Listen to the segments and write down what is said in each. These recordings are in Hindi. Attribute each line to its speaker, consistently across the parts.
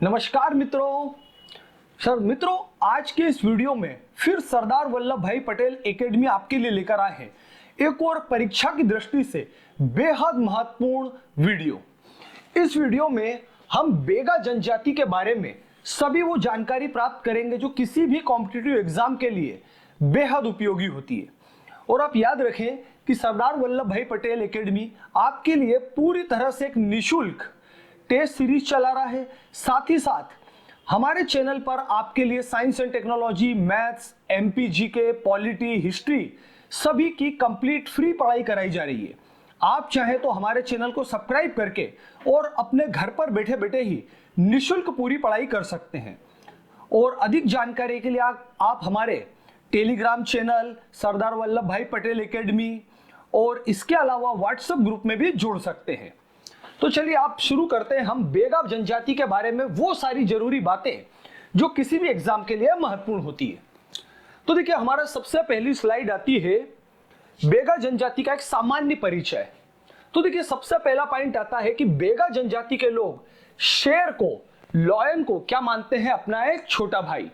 Speaker 1: नमस्कार मित्रों, आज के इस वीडियो में फिर सरदार वल्लभ भाई पटेल एकेडमी आपके लिए लेकर आए हैं एक और परीक्षा की दृष्टि से बेहद महत्वपूर्ण वीडियो। इस वीडियो में हम बेगा जनजाति के बारे में सभी वो जानकारी प्राप्त करेंगे जो किसी भी कॉम्पिटिटिव एग्जाम के लिए बेहद उपयोगी होती है। और आप याद रखें कि सरदार वल्लभ भाई पटेल एकेडमी आपके लिए पूरी तरह से एक निशुल्क टेस्ट सीरीज चला रहा है। साथ ही साथ हमारे चैनल पर आपके लिए science and technology, maths, MP GK, polity, history सभी की कंप्लीट फ्री पढ़ाई कराई जा रही है। आप चाहे तो हमारे चैनल को सब्सक्राइब करके और अपने घर पर बैठे बैठे ही निशुल्क पूरी पढ़ाई कर सकते हैं। और अधिक जानकारी के लिए आप हमारे टेलीग्राम चैनल सरदार वल्लभ भाई पटेल एकेडमी और इसके अलावा व्हाट्सएप ग्रुप में भी जुड़ सकते हैं। तो चलिए आप शुरू करते हैं हम बेगा जनजाति के बारे में वो सारी जरूरी बातें जो किसी भी एग्जाम के लिए महत्वपूर्ण होती है। तो देखिए हमारा सबसे पहली स्लाइड आती है बेगा जनजाति का एक सामान्य परिचय। तो देखिए सबसे पहला पॉइंट आता है कि बेगा जनजाति के लोग शेर को, लॉयन को क्या मानते हैं? अपना एक छोटा भाई।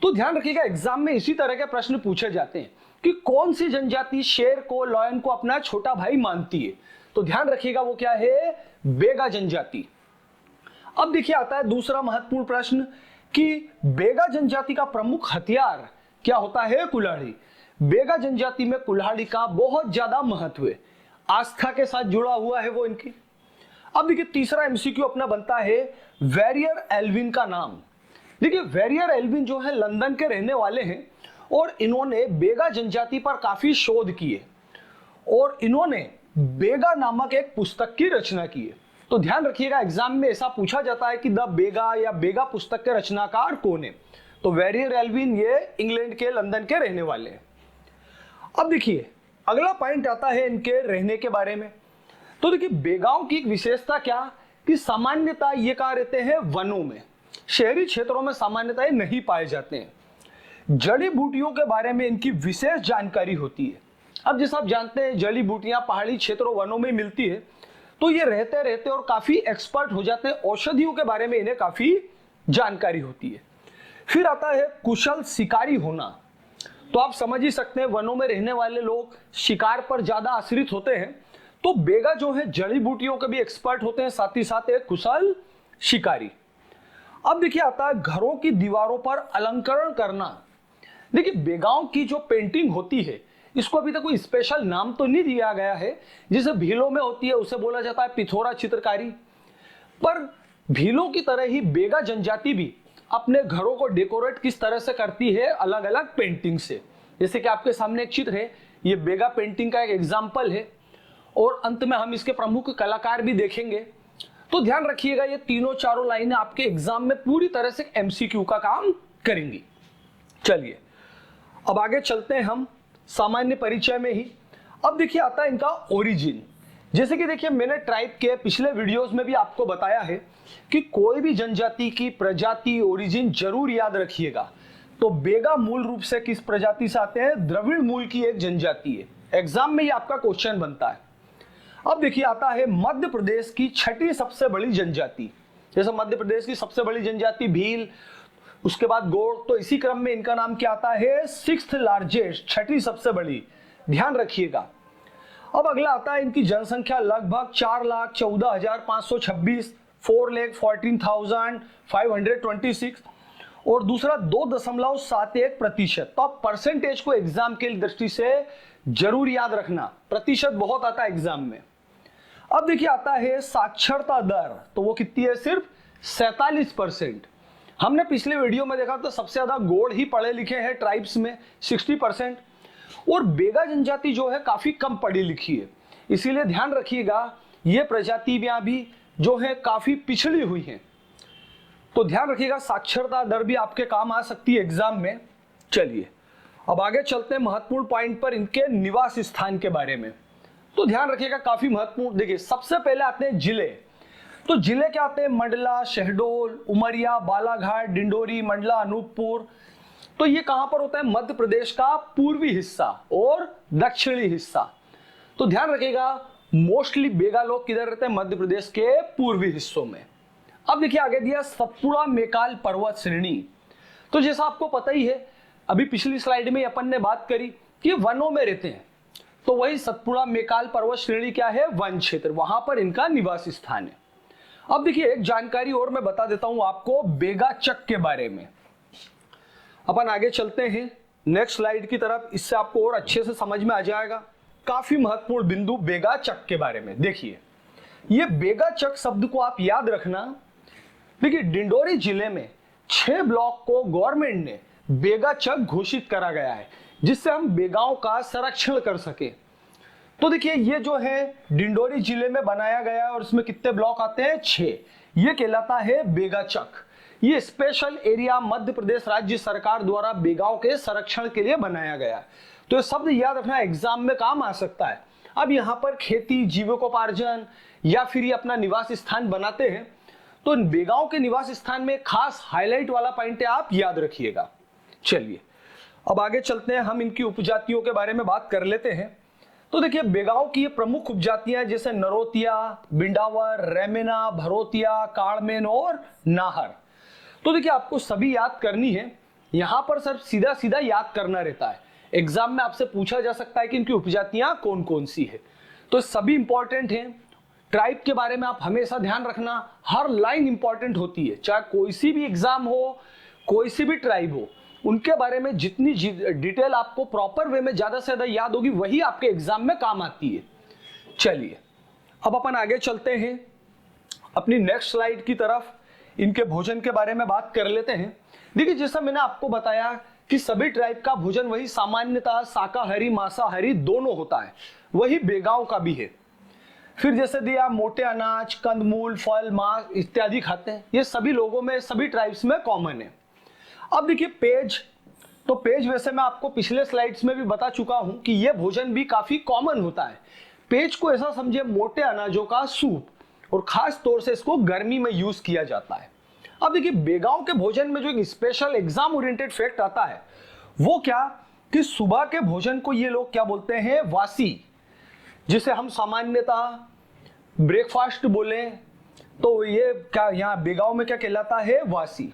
Speaker 1: तो ध्यान रखिएगा एग्जाम में इसी तरह के प्रश्न पूछे जाते हैं कि कौन सी जनजाति शेर को, लॉयन को अपना छोटा भाई मानती है। तो ध्यान रखिएगा वो क्या है? बेगा जनजाति। अब देखिए आता है दूसरा महत्वपूर्ण प्रश्न कि बेगा जनजाति का प्रमुख हथियार क्या होता है? कुल्हाड़ी। बेगा जनजाति में कुल्हाड़ी का बहुत ज्यादा महत्व है, आस्था के साथ जुड़ा हुआ है वो इनकी। अब देखिए तीसरा एमसीक्यू अपना बनता है वेरियर एल्विन का नाम। देखिए वेरियर एल्विन जो है लंदन के रहने वाले हैं और इन्होंने बेगा जनजाति पर काफी शोध किए और इन्होंने बेगा नामक एक पुस्तक की रचना की है। तो ध्यान रखिएगा एग्जाम में ऐसा पूछा जाता है कि द बेगा या बेगा पुस्तक के रचनाकार कौन है? तो वेरियर एल्विन ये इंग्लैंड के, लंदन के रहने वाले हैं। अब देखिए अगला पॉइंट आता है इनके रहने के बारे में। तो देखिए बेगाओं की एक विशेषता क्या कि सामान्यतः ये कहाँ रहते हैं? वनों में। शहरी क्षेत्रों में सामान्यतः नहीं पाए जाते हैं। जड़ी बूटियों के बारे में इनकी विशेष जानकारी होती है। अब जैसा आप जानते हैं जड़ी बूटियां पहाड़ी क्षेत्रों, वनों में मिलती है, तो ये रहते रहते और काफी एक्सपर्ट हो जाते हैं। औषधियों के बारे में इन्हें काफी जानकारी होती है। फिर आता है कुशल शिकारी होना। तो आप समझ ही सकते हैं वनों में रहने वाले लोग शिकार पर ज्यादा आश्रित होते हैं, तो बेगा जो है जड़ी बूटियों के भी एक्सपर्ट होते हैं, साथ ही साथ एक कुशल शिकारी। अब देखिए आता है घरों की दीवारों पर अलंकरण करना। देखिए बेगाओं की जो पेंटिंग होती है इसको अभी तक कोई स्पेशल नाम तो नहीं दिया गया है। जैसे भीलों में होती है उसे बोला जाता है पिथोरा चित्रकारी, पर भीलों की तरह ही बेगा जनजाति भी अपने घरों को डेकोरेट किस तरह से करती है? अलग अलग पेंटिंग से। जैसे कि आपके सामने एक चित्र है, ये बेगा पेंटिंग का एक एग्जाम्पल है और अंत में हम इसके प्रमुख कलाकार भी देखेंगे। तो ध्यान रखिएगा ये तीनों चारों लाइनें आपके एग्जाम में पूरी तरह से एमसीक्यू का काम करेंगी। चलिए अब आगे चलते हैं हम सामान्य परिचय में ही। अब देखिए आता है इनका ओरिजिन। जैसे कि देखिए मैंने ट्राइब के पिछले वीडियोस में भी आपको बताया है कि कोई भी जनजाति की प्रजाति ओरिजिन जरूर याद रखिएगा। तो बेगा मूल रूप से किस प्रजाति से आते हैं? द्रविड़ मूल की एक जनजाति है। एग्जाम में ये आपका क्वेश्चन बनता है। अब देखिए आता है मध्य प्रदेश की छठी सबसे बड़ी जनजाति। जैसे मध्य प्रदेश की सबसे बड़ी जनजाति भील, उसके बाद गोड़, तो इसी क्रम में इनका नाम क्या आता है? सिक्स्थ लार्जेस्ट, छठी सबसे बड़ी। ध्यान रखिएगा। अब अगला आता है इनकी जनसंख्या लगभग 4,14,526, 4,14,526 और दूसरा 2.71%। तो आप परसेंटेज को एग्जाम के दृष्टि से जरूर याद रखना, प्रतिशत बहुत आता है एग्जाम में। अब देखिए आता है साक्षरता दर। तो वो कितनी है? सिर्फ 47%। हमने पिछले वीडियो में देखा तो सबसे ज्यादा गोड़ ही पढ़े लिखे हैं ट्राइब्स में, 60%। और बेगा जनजाति जो है काफी कम पढ़ी लिखी है, इसीलिए ध्यान रखिएगा ये प्रजाति भी जो है काफी पिछड़ी हुई है। तो ध्यान रखिएगा साक्षरता दर भी आपके काम आ सकती है एग्जाम में। चलिए अब आगे चलते हैं महत्वपूर्ण पॉइंट पर, इनके निवास स्थान के बारे में। तो ध्यान रखिएगा काफी महत्वपूर्ण। देखिए सबसे पहले आते हैं जिले। तो जिले क्या आते हैं? मंडला, शहडोल, उमरिया, बालाघाट, डिंडोरी, मंडला, अनूपपुर। तो ये कहां पर होता है? मध्य प्रदेश का पूर्वी हिस्सा और दक्षिणी हिस्सा। तो ध्यान रखिएगा मोस्टली बेगा लोग किधर रहते हैं? मध्य प्रदेश के पूर्वी हिस्सों में। अब देखिए आगे दिया सतपुड़ा मेकाल पर्वत श्रेणी। तो जैसा आपको पता ही है, अभी पिछली स्लाइड में अपन ने बात करी कि वनों में रहते हैं, तो वही सतपुड़ा मेकाल पर्वत श्रेणी क्या है, वन क्षेत्र, वहां पर इनका निवास स्थान है। अब देखिए एक जानकारी और मैं बता देता हूं आपको बेगाचक के बारे में। अपन आगे चलते हैं नेक्स्ट स्लाइड की तरफ, इससे आपको और अच्छे से समझ में आ जाएगा काफी महत्वपूर्ण बिंदु बेगाचक के बारे में। देखिए ये बेगाचक शब्द को आप याद रखना। देखिए डिंडोरी जिले में 6 ब्लॉक को गवर्नमेंट ने बेगाचक घोषित करा गया है, जिससे हम बेगांव का संरक्षण कर सके। तो देखिए ये जो है डिंडोरी जिले में बनाया गया है और इसमें कितने ब्लॉक आते हैं, 6। ये कहलाता है बेगाचक। ये स्पेशल एरिया मध्य प्रदेश राज्य सरकार द्वारा बेगांव के संरक्षण के लिए बनाया गया है। तो ये शब्द याद रखना, एग्जाम में काम आ सकता है। अब यहाँ पर खेती, जीविकोपार्जन या फिर ये अपना निवास स्थान बनाते हैं, तो बेगांव के निवास स्थान में खास हाईलाइट वाला पॉइंट है, आप याद रखिएगा। चलिए अब आगे चलते हैं, हम इनकी उपजातियों के बारे में बात कर लेते हैं। तो देखिए बेगांव की ये प्रमुख उपजातियां जैसे नरोतिया, बिंडावर, रेमेना, भरोतिया, काड़मेन और नाहर। तो देखिए आपको सभी याद करनी है, यहां पर सिर्फ सीधा सीधा याद करना रहता है। एग्जाम में आपसे पूछा जा सकता है कि इनकी उपजातियां कौन कौन सी है, तो सभी इंपॉर्टेंट हैं। ट्राइब के बारे में आप हमेशा ध्यान रखना, हर लाइन इंपॉर्टेंट होती है, चाहे कोई सी भी एग्जाम हो, कोई सी भी ट्राइब हो, उनके बारे में जितनी डिटेल आपको प्रॉपर वे में ज्यादा से ज्यादा याद होगी, वही आपके एग्जाम में काम आती है। चलिए अब अपन आगे चलते हैं अपनी नेक्स्ट स्लाइड की तरफ, इनके भोजन के बारे में बात कर लेते हैं। देखिए जैसा मैंने आपको बताया कि सभी ट्राइब का भोजन वही सामान्यतः शाकाहारी मांसाहारी दोनों होता है, वही बेगांव का भी है। फिर जैसे दिया मोटे अनाज, कंदमूल, फल, मांस इत्यादि खाते हैं, ये सभी लोगों में, सभी ट्राइब्स में कॉमन है। अब देखिए पेज, तो पेज वैसे मैं आपको पिछले स्लाइड्स में भी बता चुका हूं कि यह भोजन भी काफी कॉमन होता है। पेज को ऐसा समझिए मोटे अनाजों का सूप, और खास तौर से इसको गर्मी में यूज किया जाता है। अब देखिए बेगांव के भोजन में जो एक स्पेशल एग्जाम ओरिएंटेड फैक्ट आता है, वो क्या कि सुबह के भोजन को ये लोग क्या बोलते हैं, वासी, जिसे हम सामान्यतः ब्रेकफास्ट बोले, तो ये क्या यहाँ बेगांव में क्या कहलाता है, वासी।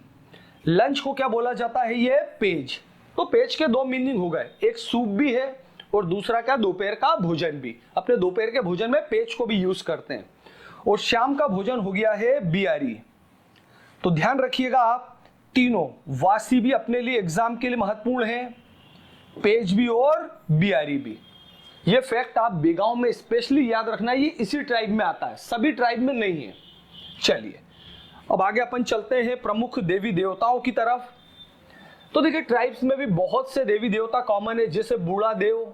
Speaker 1: लंच को क्या बोला जाता है, ये पेज। तो पेज के 2 मीनिंग हो गए, एक सूप भी है और दूसरा क्या दोपहर का भोजन भी। अपने दोपहर के भोजन में पेज को भी यूज करते हैं। और शाम का भोजन हो गया है बियारी। तो ध्यान रखिएगा आप, तीनों वासी भी अपने लिए एग्जाम के लिए महत्वपूर्ण है, पेज भी और बियारी भी। ये फैक्ट आप बेगांव में स्पेशली याद रखना, ये इसी ट्राइब में आता है, सभी ट्राइब में नहीं है। चलिए अब आगे अपन चलते हैं प्रमुख देवी देवताओं की तरफ। तो देखिए ट्राइब्स में भी बहुत से देवी देवता कॉमन है, जैसे बूढ़ा देव।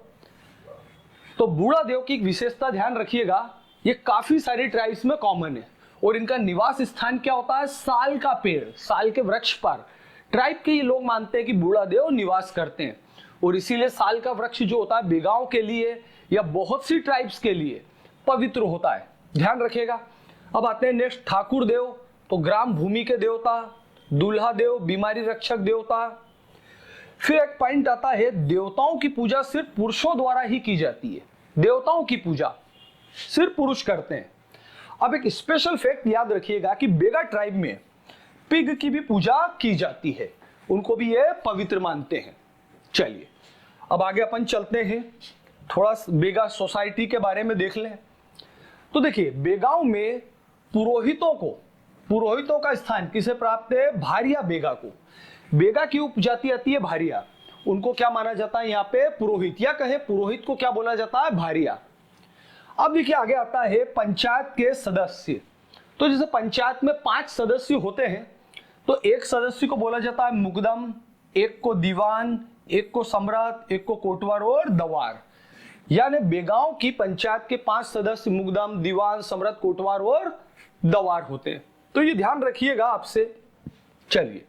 Speaker 1: तो बूढ़ा देव की एक विशेषता ध्यान रखिएगा, ये काफी सारी ट्राइब्स में कॉमन है, और इनका निवास स्थान क्या होता है, साल का पेड़, साल के वृक्ष पर ट्राइब के ये लोग मानते हैं कि बूढ़ा देव निवास करते हैं। और इसीलिए साल का वृक्ष जो होता है बेगांव के लिए या बहुत सी ट्राइब्स के लिए पवित्र होता है, ध्यान रखिएगा। अब आते हैं नेक्स्ट, ठाकुर देव, तो ग्राम भूमि के देवता, दूल्हा देव, बीमारी रक्षक देवता। फिर एक पॉइंट आता है, देवताओं की पूजा सिर्फ पुरुषों द्वारा ही की जाती है, देवताओं की पूजा सिर्फ पुरुष करते हैं। अब एक स्पेशल फैक्ट याद रखिएगा कि बेगा ट्राइब में पिग की भी पूजा की जाती है, उनको भी ये पवित्र मानते हैं। चलिए अब आगे अपन चलते हैं, थोड़ा बेगा सोसाइटी के बारे में देख लें। तो देखिए बेगांव में पुरोहितों का स्थान किसे प्राप्त है, भारिया बेगा को। बेगा की उपजाति आती है भारिया, उनको क्या माना जाता है यहाँ पे, पुरोहित, या कहे पुरोहित को क्या बोला जाता है, भारिया। अब देखिए आगे आता है पंचायत के सदस्य। तो जैसे पंचायत में 5 सदस्य होते हैं, तो एक सदस्य को बोला जाता है मुकदम, एक को दीवान, एक को सम्राट, एक को कोटवार और दवार। यानी बेगांव की पंचायत के 5 सदस्य मुकदम, दीवान, सम्राट, कोटवार और दवार होते हैं। तो ये ध्यान रखिएगा आपसे। चलिए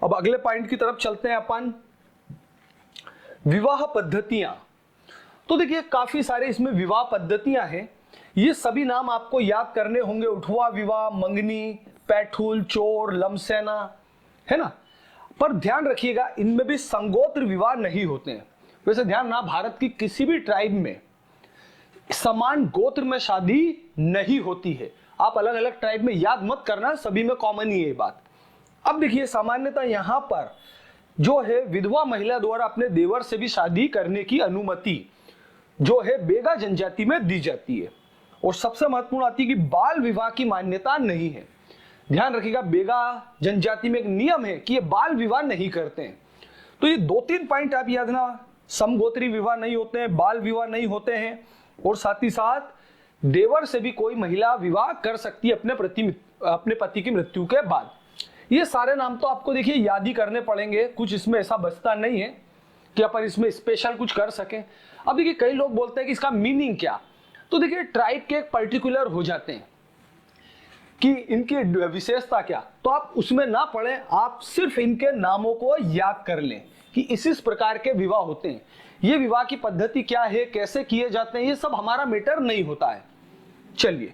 Speaker 1: अब अगले पॉइंट की तरफ चलते हैं अपन, विवाह पद्धतियां। तो देखिए काफी सारे इसमें विवाह पद्धतियां हैं, ये सभी नाम आपको याद करने होंगे, उठवा विवाह, मंगनी, पैठुल, चोर, लमसेना, है ना। पर ध्यान रखिएगा इनमें भी संगोत्र विवाह नहीं होते हैं। वैसे ध्यान ना, भारत की किसी भी ट्राइब में समान गोत्र में शादी नहीं होती है। आप अलग अलग ट्राइब में याद मत करना, सभी में कॉमन ही है ये बात। अब देखिए सामान्यतः यहां पर जो है विधवा महिला द्वारा अपने देवर से भी शादी करने की अनुमति जो है बेगा जनजाति में दी जाती है। और सबसे महत्वपूर्ण आती है कि बाल विवाह की मान्यता नहीं है। ध्यान रखिएगा, बेगा जनजाति में एक नियम है कि ये बाल विवाह नहीं करते हैं। तो ये 2-3 पॉइंट आप याद रखना, समगोत्री विवाह नहीं होते हैं, बाल विवाह नहीं होते हैं, और साथ ही साथ देवर से भी कोई महिला विवाह कर सकती है अपने पति की मृत्यु के बाद। ये सारे नाम तो आपको देखिए याद ही करने पड़ेंगे, कुछ इसमें ऐसा बचता नहीं है कि अपन इसमें स्पेशल कुछ कर सकें। अब देखिए कई लोग बोलते हैं कि इसका मीनिंग क्या, तो देखिए ट्राइब के एक पर्टिकुलर हो जाते हैं कि इनकी विशेषता क्या, तो आप उसमें ना पढ़ें, आप सिर्फ इनके नामों को याद कर लें कि इस प्रकार के विवाह होते हैं। ये विवाह की पद्धति क्या है, कैसे किए जाते हैं, ये सब हमारा मैटर नहीं होता है। चलिए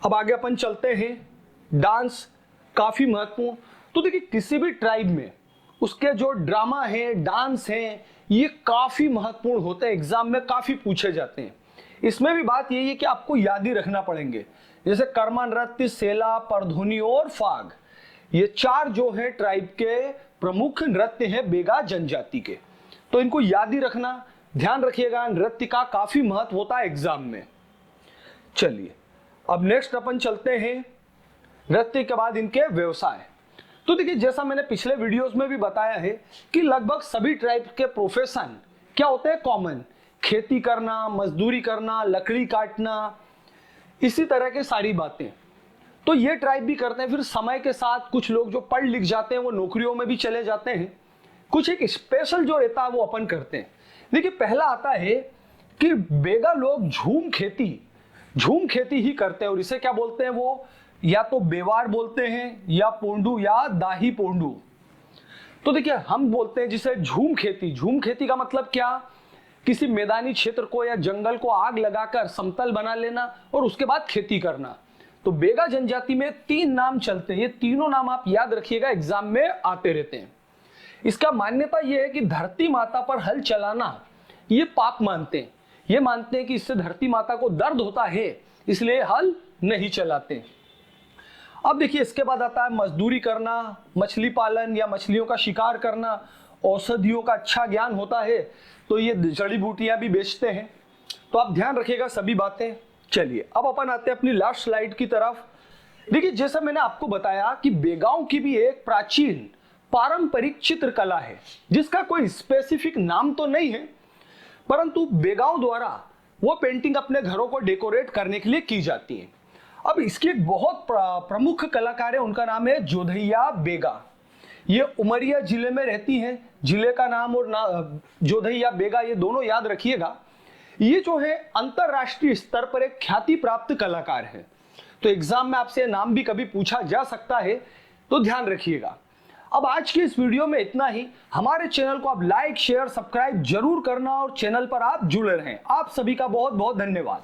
Speaker 1: अब आगे अपन चलते हैं। डांस काफी महत्वपूर्ण। तो देखिए किसी भी ट्राइब में उसके जो ड्रामा है, डांस है, ये काफी महत्वपूर्ण होते हैं, एग्जाम में काफी पूछे जाते हैं। इसमें भी बात यही है कि आपको याद ही रखना पड़ेंगे, जैसे कर्मा नृत्य, सेला, परधुनी और फाग, ये 4 जो है ट्राइब के प्रमुख नृत्य हैं बेगा जनजाति के। तो इनको याद ही रखना, ध्यान रखिएगा, नृत्य का काफी महत्व होता है एग्जाम में। चलिए अब नेक्स्ट अपन चलते हैं नृत्य के बाद इनके व्यवसाय। तो देखिए जैसा मैंने पिछले वीडियोस में भी बताया है कि लगभग सभी ट्राइब के प्रोफेशन क्या होते हैं, कॉमन, खेती करना, मजदूरी करना, लकड़ी काटना, इसी तरह के सारी बातें तो ये ट्राइब भी करते हैं। फिर समय के साथ कुछ लोग जो पढ़ लिख जाते हैं वो नौकरियों में भी चले जाते हैं। कुछ एक स्पेशल जो रहता है वो अपन करते हैं। देखिए पहला आता है कि बेगा लोग झूम खेती ही करते हैं, और इसे क्या बोलते हैं, वो या तो बेवार बोलते हैं या पोंडू या दाही पोंडू। तो देखिए हम बोलते हैं जिसे झूम खेती का मतलब क्या, किसी मैदानी क्षेत्र को या जंगल को आग लगाकर समतल बना लेना और उसके बाद खेती करना। तो बेगा जनजाति में 3 नाम चलते हैं, ये तीनों नाम आप याद रखिएगा, एग्जाम में आते रहते हैं। इसका मान्यता यह है कि धरती माता पर हल चलाना ये पाप मानते हैं। ये मानते हैं कि इससे धरती माता को दर्द होता है, इसलिए हल नहीं चलाते। अब देखिए इसके बाद आता है मजदूरी करना, मछली पालन या मछलियों का शिकार करना, औषधियों का अच्छा ज्ञान होता है, तो ये जड़ी बूटियां भी बेचते हैं। तो आप ध्यान रखिएगा सभी बातें। चलिए अब अपन आते हैं अपनी लास्ट स्लाइड की तरफ। देखिए जैसा मैंने आपको बताया कि बेगाओं की भी एक प्राचीन पारंपरिक चित्रकला है, जिसका कोई स्पेसिफिक नाम तो नहीं है, परंतु बेगाओं द्वारा वो पेंटिंग अपने घरों को डेकोरेट करने के लिए की जाती है। अब इसकी एक बहुत प्रमुख कलाकार है, उनका नाम है जोधैया बेगा। ये उमरिया जिले में रहती हैं। जिले का नाम और जोधैया बेगा ये दोनों याद रखिएगा। ये जो है अंतरराष्ट्रीय स्तर पर एक ख्याति प्राप्त कलाकार है। तो एग्जाम में आपसे नाम भी कभी पूछा जा सकता है, तो ध्यान रखिएगा। अब आज की इस वीडियो में इतना ही। हमारे चैनल को आप लाइक, शेयर, सब्सक्राइब जरूर करना और चैनल पर आप जुड़े रहें। आप सभी का बहुत बहुत धन्यवाद।